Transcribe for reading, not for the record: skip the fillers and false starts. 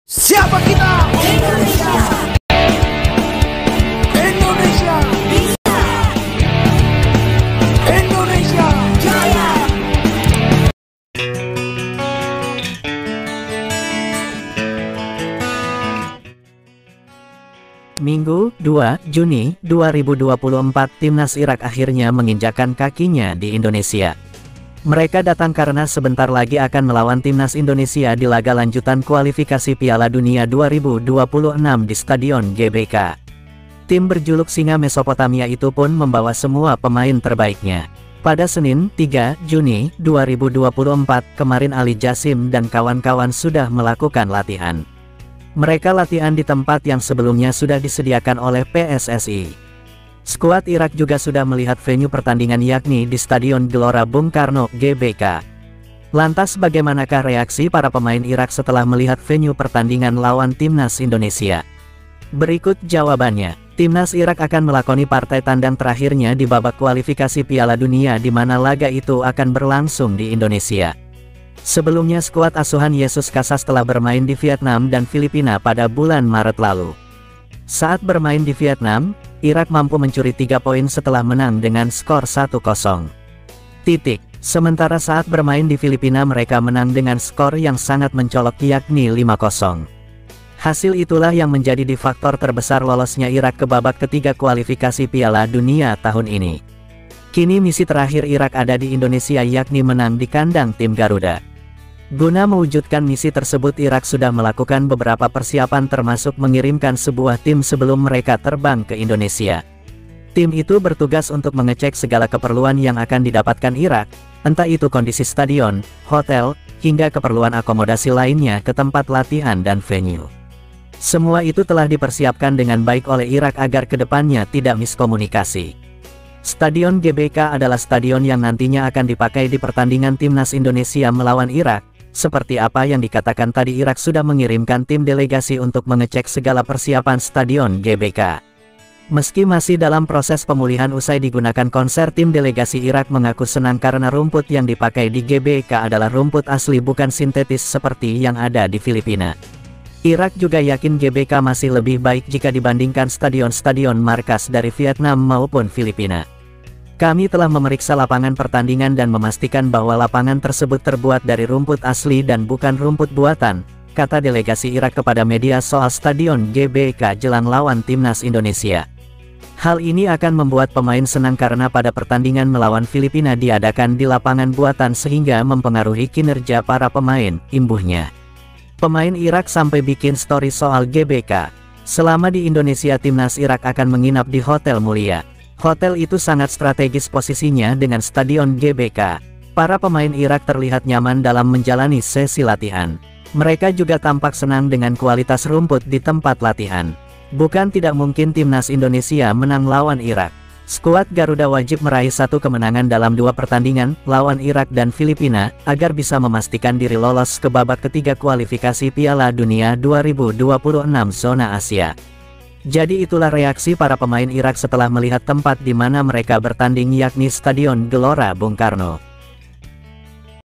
Siapa kita? Indonesia. Indonesia. Bisa. Indonesia. Jaya. Minggu, 2 Juni 2024, Timnas Irak akhirnya menginjakkan kakinya di Indonesia. Mereka datang karena sebentar lagi akan melawan Timnas Indonesia di laga lanjutan kualifikasi Piala Dunia 2026 di Stadion GBK. Tim berjuluk Singa Mesopotamia itu pun membawa semua pemain terbaiknya. Pada Senin, 3 Juni 2024, kemarin Ali Jasim dan kawan-kawan sudah melakukan latihan. Mereka latihan di tempat yang sebelumnya sudah disediakan oleh PSSI. Skuad Irak juga sudah melihat venue pertandingan yakni di Stadion Gelora Bung Karno, GBK. Lantas bagaimanakah reaksi para pemain Irak setelah melihat venue pertandingan lawan Timnas Indonesia? Berikut jawabannya. Timnas Irak akan melakoni partai tandang terakhirnya di babak kualifikasi Piala Dunia di mana laga itu akan berlangsung di Indonesia. Sebelumnya skuad asuhan Yesus Casas telah bermain di Vietnam dan Filipina pada bulan Maret lalu. Saat bermain di Vietnam, Irak mampu mencuri 3 poin setelah menang dengan skor 1-0. Sementara saat bermain di Filipina mereka menang dengan skor yang sangat mencolok yakni 5-0. Hasil itulah yang menjadi faktor terbesar lolosnya Irak ke babak ketiga kualifikasi Piala Dunia tahun ini. Kini misi terakhir Irak ada di Indonesia yakni menang di kandang tim Garuda. Guna mewujudkan misi tersebut Irak sudah melakukan beberapa persiapan termasuk mengirimkan sebuah tim sebelum mereka terbang ke Indonesia. Tim itu bertugas untuk mengecek segala keperluan yang akan didapatkan Irak, entah itu kondisi stadion, hotel, hingga keperluan akomodasi lainnya ke tempat latihan dan venue. Semua itu telah dipersiapkan dengan baik oleh Irak agar kedepannya tidak miskomunikasi. Stadion GBK adalah stadion yang nantinya akan dipakai di pertandingan Timnas Indonesia melawan Irak. Seperti apa yang dikatakan tadi, Irak sudah mengirimkan tim delegasi untuk mengecek segala persiapan Stadion GBK. Meski masih dalam proses pemulihan usai digunakan konser, tim delegasi Irak mengaku senang karena rumput yang dipakai di GBK adalah rumput asli bukan sintetis seperti yang ada di Filipina. Irak juga yakin GBK masih lebih baik jika dibandingkan stadion-stadion markas dari Vietnam maupun Filipina. Kami telah memeriksa lapangan pertandingan dan memastikan bahwa lapangan tersebut terbuat dari rumput asli dan bukan rumput buatan, kata delegasi Irak kepada media soal Stadion GBK jelang lawan Timnas Indonesia. Hal ini akan membuat pemain senang karena pada pertandingan melawan Filipina diadakan di lapangan buatan sehingga mempengaruhi kinerja para pemain, imbuhnya. Pemain Irak sampai bikin story soal GBK. Selama di Indonesia Timnas Irak akan menginap di Hotel Mulia. Hotel itu sangat strategis posisinya dengan Stadion GBK. Para pemain Irak terlihat nyaman dalam menjalani sesi latihan. Mereka juga tampak senang dengan kualitas rumput di tempat latihan. Bukan tidak mungkin Timnas Indonesia menang lawan Irak. Skuad Garuda wajib meraih 1 kemenangan dalam 2 pertandingan, lawan Irak dan Filipina, agar bisa memastikan diri lolos ke babak ketiga kualifikasi Piala Dunia 2026 zona Asia. Jadi itulah reaksi para pemain Irak setelah melihat tempat di mana mereka bertanding yakni Stadion Gelora Bung Karno.